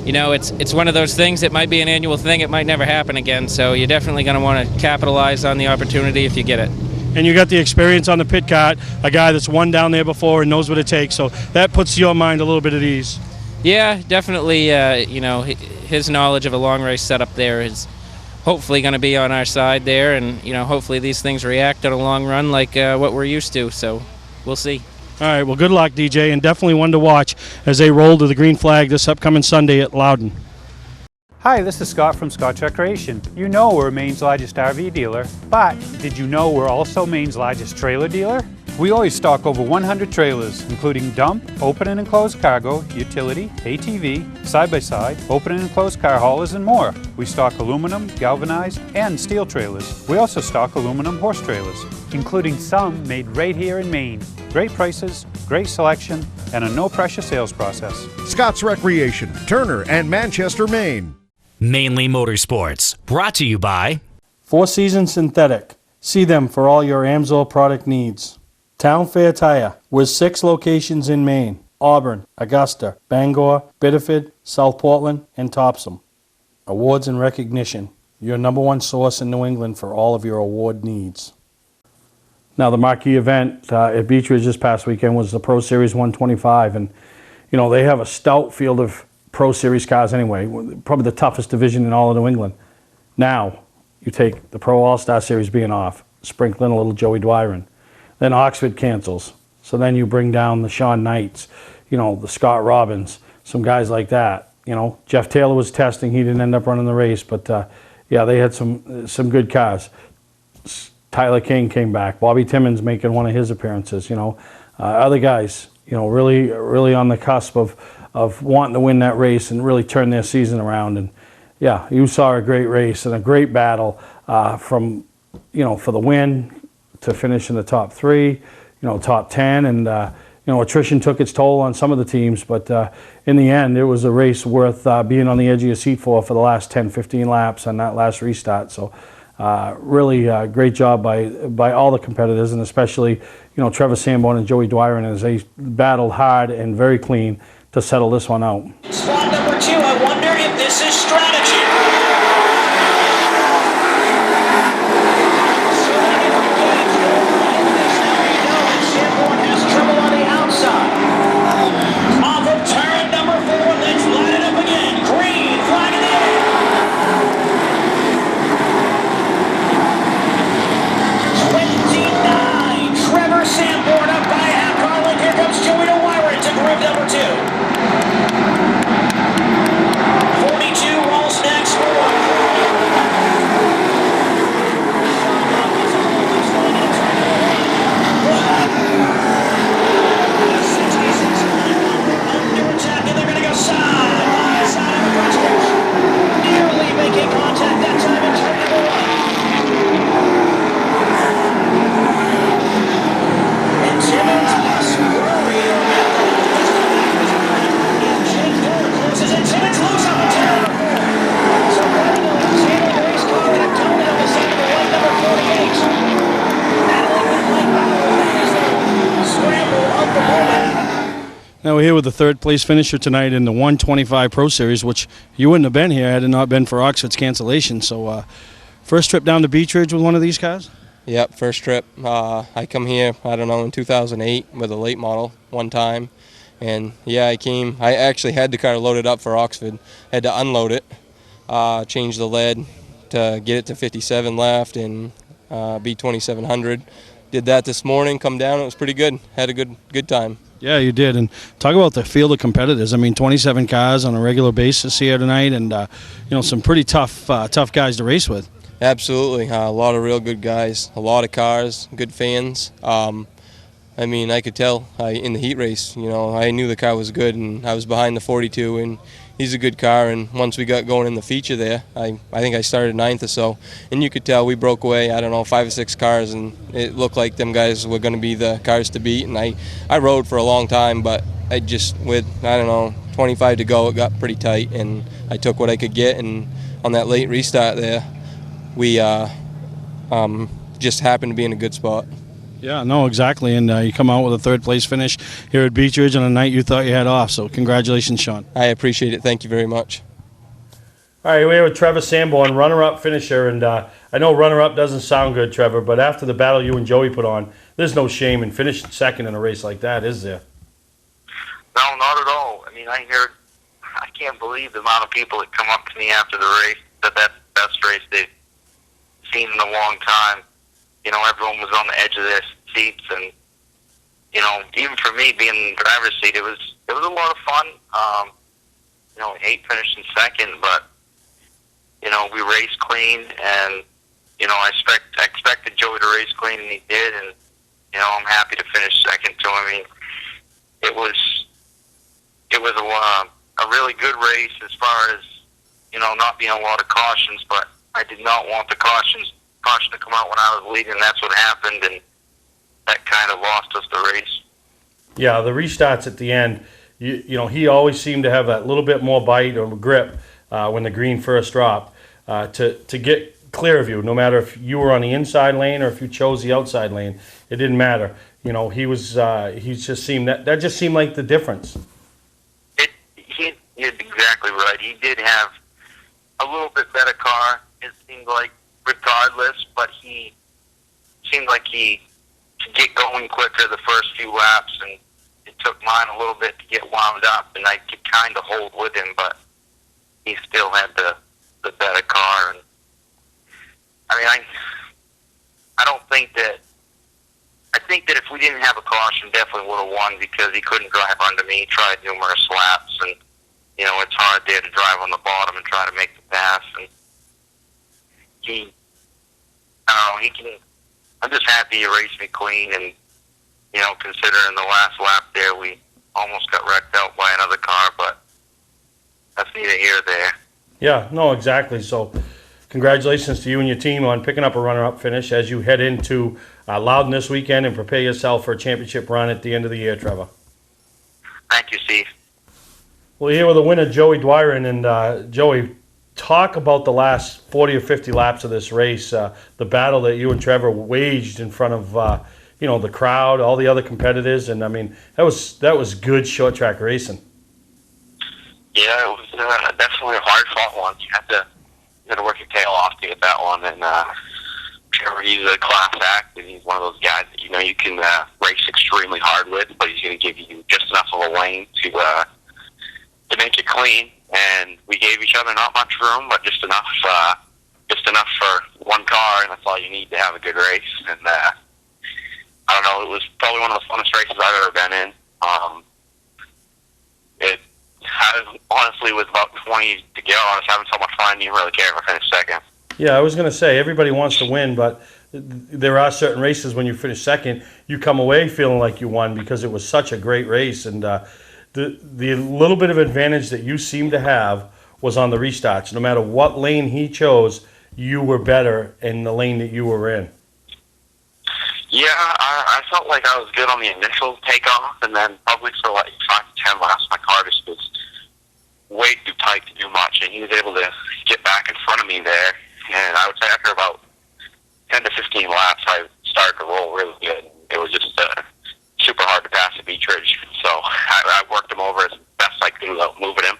you know, it's one of those things. It might be an annual thing. It might never happen again. So you're definitely going to want to capitalize on the opportunity if you get it. And you got the experience on the pit cart, a guy that's won down there before and knows what it takes. So that puts your mind a little bit at ease. Yeah, definitely. You know, his knowledge of a long race setup there is hopefully going to be on our side there. And, you know, hopefully these things react on a long run like what we're used to. So we'll see. All right, well, good luck, DJ, and definitely one to watch as they roll to the green flag this upcoming Sunday at Loudon. Hi, this is Scott from Scotch Recreation. You know we're Maine's largest RV dealer, but did you know we're also Maine's largest trailer dealer? We always stock over 100 trailers, including dump, open and enclosed cargo, utility, ATV, side-by-side, open and enclosed car haulers, and more. We stock aluminum, galvanized, and steel trailers. We also stock aluminum horse trailers, including some made right here in Maine. Great prices, great selection, and a no-pressure sales process. Scott's Recreation, Turner and Manchester, Maine. Mainly Motorsports, brought to you by Four Seasons Synthetic. See them for all your Amsoil product needs. Town Fair Tire, with 6 locations in Maine: Auburn, Augusta, Bangor, Biddeford, South Portland, and Topsom. Awards and recognition, your #1 source in New England for all of your award needs. Now, the marquee event at Beech Ridge this past weekend was the Pro Series 125, and you know, they have a stout field of Pro Series cars anyway, probably the toughest division in all of New England. Now, you take the Pro All-Star Series being off, sprinkling a little Joey Dwyron. Then Oxford cancels. So then you bring down the Sean Knights, you know, the Scott Robbins, some guys like that. You know, Jeff Taylor was testing. He didn't end up running the race, but yeah, they had some good cars. Tyler King came back. Bobby Timmons making one of his appearances. You know, other guys, you know, really on the cusp of wanting to win that race and really turn their season around. And yeah, you saw a great race and a great battle from, you know, for the win to finish in the top 3, you know, top 10, and you know, attrition took its toll on some of the teams, but in the end, it was a race worth being on the edge of your seat for the last 10, 15 laps on that last restart. So Really great job by all the competitors, and especially Trevor Sanborn and Joey Dwyron, as they battled hard and very clean to settle this one out. Spot number 2, I wonder if this is strategy. Sanborn has trouble on the outside. Off of turn number 4, let's light it up again. Green flag in the air. 29. Trevor Sanborn up by half car length. Here comes Joey Dwyron to group number 2. 42 rolls next for under attack, and they're going to go side by side of the crosswalk. Nearly making contact that time in turn number 1. And Timmons must worry about that. Jake Miller closes in. Timmons loose up the turn number 4. So running the left-handed race car and a donut on the side of the white number 48. Battling with Mike Bauer. That is the scramble of the moment. Now we're here with the third place finisher tonight in the 125 Pro Series, which you wouldn't have been here had it not been for Oxford's cancellation. So first trip down to Beech Ridge with one of these cars? Yep, first trip. I come here, I don't know, in 2008 with a late model one time. And yeah, I actually had the car loaded up for Oxford, had to unload it, change the lead to get it to 57 left and be 2700. Did that this morning, come down, it was pretty good. Had a good time. Yeah, you did. And talk about the field of competitors. I mean, 27 cars on a regular basis here tonight, and some pretty tough guys to race with. Absolutely, a lot of real good guys, a lot of cars, good fans. I mean, I could tell in the heat race, I knew the car was good, and I was behind the 42, and he's a good car. And once we got going in the feature there, I think I started 9th or so, and you could tell we broke away, I don't know, 5 or 6 cars, and it looked like them guys were going to be the cars to beat. And I rode for a long time, but I just, with, I don't know, 25 to go, it got pretty tight, and I took what I could get. And on that late restart there, we just happened to be in a good spot. Yeah, no, exactly. And you come out with a third place finish here at Beech Ridge on a night you thought you had off. So congratulations, Sean. I appreciate it. Thank you very much. All right, we're here with Trevor Sanborn, runner-up finisher. And I know runner-up doesn't sound good, Trevor, but after the battle you and Joey put on, there's no shame in finishing second in a race like that, is there? No, not at all. I mean, I can't believe the amount of people that come up to me after the race, that's the best race they've seen in a long time. Everyone was on the edge of their seats, and even for me being in the driver's seat, it was a lot of fun. I hate finishing second, but we raced clean, and I expected Joey to race clean, and he did, and I'm happy to finish second too. I mean, it was a really good race as far as not being a lot of cautions, but I did not want the caution to come out when I was leading. That's what happened, and that kind of lost us the race. Yeah, the restarts at the end, he always seemed to have that little bit more bite or grip when the green first dropped to get clear of you, no matter if you were on the inside lane or if you chose the outside lane. It didn't matter. He just seemed that just seemed like the difference. You're exactly right. He did have a little bit better car, it seemed like, regardless, but he seemed like he could get going quicker the first few laps, and it took mine a little bit to get wound up, and I could kind of hold with him, but he still had the better car. And I mean, I think that if we didn't have a caution, definitely would have won, because he couldn't drive under me. He tried numerous laps, and it's hard there to drive on the bottom and try to make the pass. And I'm just happy he raced me clean, and considering the last lap there, we almost got wrecked out by another car, but that's neither here nor there. Yeah, no, exactly. So congratulations to you and your team on picking up a runner-up finish as you head into Loudon this weekend and prepare yourself for a championship run at the end of the year, Trevor. Thank you, Steve. Well, here with the winner, Joey Dwyron. And Joey, talk about the last 40 or 50 laps of this race, the battle that you and Trevor waged in front of the crowd, all the other competitors, and I mean that was good short track racing. Yeah, it was definitely a hard-fought one. You had to work your tail off to get that one, and Trevor, he's a class act, and he's one of those guys that you can race extremely hard with, but he's going to give you just enough of a lane to make it clean. And we gave each other not much room, but just enough for one car, and that's all you need to have a good race. And I don't know, it was probably one of the funnest races I've ever been in. Honestly, with about 20 to go, I was having so much fun, I didn't really care if I finished second. Yeah, I was going to say, everybody wants to win, but there are certain races when you finish second, you come away feeling like you won because it was such a great race. And the little bit of advantage that you seemed to have was on the restarts. No matter what lane he chose, you were better in the lane that you were in. Yeah, I felt like I was good on the initial takeoff, and then probably for like 5 to 10 laps, my car just was way too tight to do much, and he was able to get back in front of me there. And I would say after about 10 to 15 laps, I started to roll really good. It was just super hard to pass at Beechridge, so I worked him over as best I could without moving him.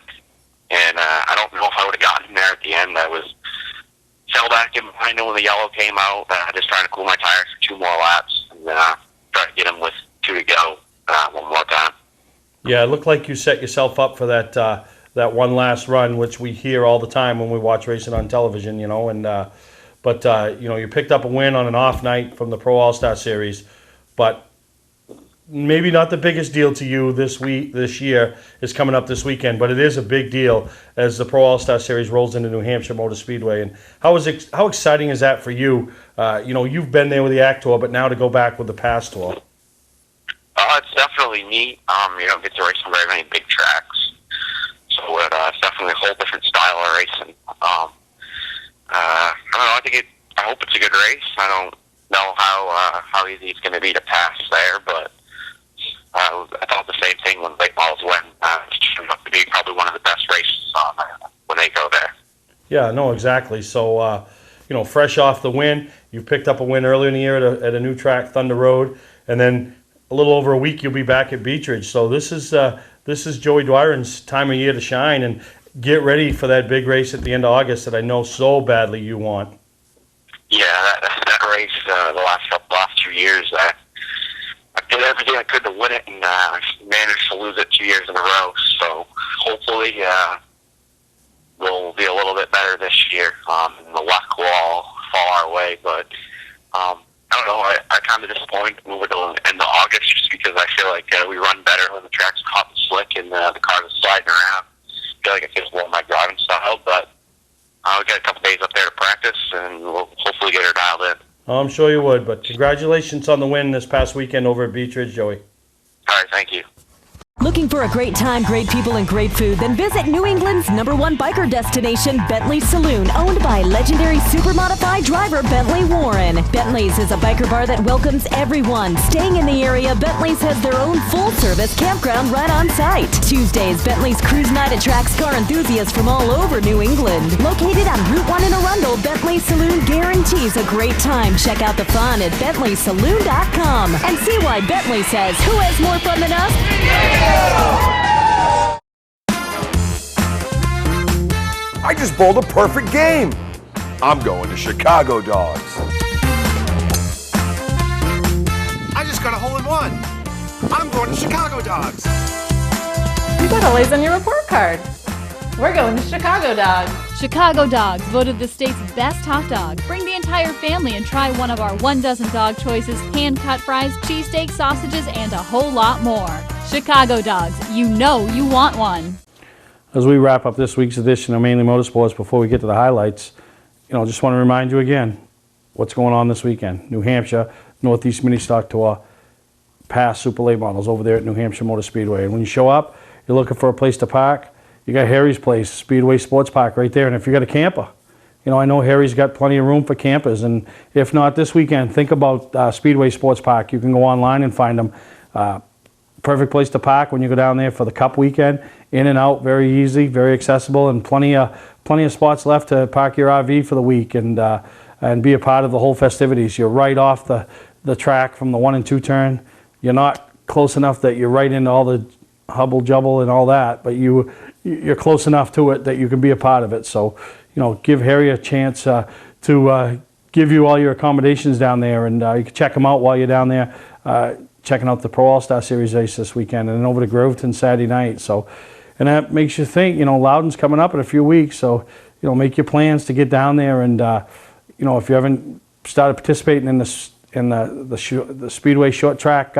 And I don't know if I would have gotten him there at the end. I fell back in behind him when the yellow came out, just trying to cool my tires for 2 more laps, and try to get him with 2 to go one more time. Yeah, it looked like you set yourself up for that one last run, which we hear all the time when we watch racing on television, but you picked up a win on an off night from the Pro All-Star Series, but maybe not the biggest deal to you this year is coming up this weekend, but it is a big deal as the Pro All-Star Series rolls into New Hampshire Motor Speedway. And how exciting is that for you? You've been there with the ACT Tour, but now to go back with the PASS Tour. It's definitely neat. You don't get to race on very many big tracks, so it's definitely a whole different style of racing. I don't know. I hope it's a good race. I don't know how easy it's going to be to pass there, but I thought the same thing when late models went. It's turned out to be probably one of the best races when they go there. Yeah, no, exactly. So, fresh off the win, you picked up a win earlier in the year at a new track, Thunder Road, and then a little over a week you'll be back at Beechridge. So this is Joey Dwyron's time of year to shine, and get ready for that big race at the end of August that I know so badly you want. Yeah, that race the last 2 years, I did everything I could to win it, and I managed to lose it 2 years in a row. So hopefully we'll be a little bit better this year. And the luck will all fall our way, but I don't know. I kind of disappointed to move it to the end of August just because I feel like we run better when the track's hot and slick and the cars are sliding around. I feel like it fits more my driving style, but we got a couple days up there to practice, and we'll hopefully get her dialed in. I'm sure you would, but congratulations on the win this past weekend over at Beechridge, Joey. All right, thank you. Looking for a great time, great people, and great food? Then visit New England's #1 biker destination, Bentley's Saloon, owned by legendary super modified driver Bentley Warren. Bentley's is a biker bar that welcomes everyone. Staying in the area, Bentley's has their own full-service campground right on site. Tuesdays, Bentley's Cruise Night attracts car enthusiasts from all over New England. Located on Route 1 in Arundel, Bentley's Saloon guarantees a great time. Check out the fun at BentleySaloon.com and see why Bentley says, who has more fun than us? I just bowled a perfect game. I'm going to Chicago Dogs. I just got a hole-in-one. I'm going to Chicago Dogs. You got a lace on your report card. We're going to Chicago Dogs. Chicago Dogs, voted the state's best hot dog. Bring the entire family and try one of our 12 dog choices, hand-cut fries, cheesesteak, sausages, and a whole lot more. Chicago Dogs, you know you want one. As we wrap up this week's edition of Mainly Motorsports, before we get to the highlights, just want to remind you again what's going on this weekend. New Hampshire, Northeast Mini Stock Tour, PASS Super Late Models over there at New Hampshire Motor Speedway. And when you show up, you're looking for a place to park, you got Harry's Place, Speedway Sports Park right there. And if you got a camper, I know Harry's got plenty of room for campers. And if not this weekend, think about Speedway Sports Park. You can go online and find them. Perfect place to park when you go down there for the Cup weekend. In and out, very easy, very accessible, and plenty of plenty of spots left to park your RV for the week and be a part of the whole festivities. You're right off the track from the 1 and 2 turn. You're not close enough that you're right into all the hubble jubble and all that, but you're close enough to it that you can be a part of it. So, give Harry a chance to give you all your accommodations down there, and you can check them out while you're down there, checking out the Pro All-Star Series race this weekend, and then over to Groveton Saturday night. So, and that makes you think, Loudon's coming up in a few weeks, so, make your plans to get down there, and, if you haven't started participating in the Speedway short track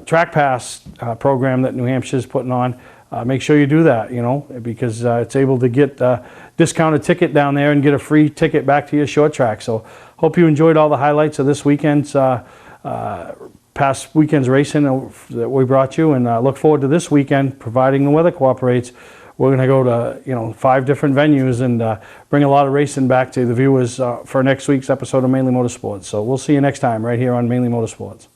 track pass program that New Hampshire's putting on, make sure you do that, because it's able to get a discounted ticket down there and get a free ticket back to your short track. So hope you enjoyed all the highlights of this weekend's past weekend's racing that we brought you, and look forward to this weekend, providing the weather cooperates. We're going to go to 5 different venues and bring a lot of racing back to the viewers for next week's episode of Mainly Motorsports. So we'll see you next time right here on Mainly Motorsports.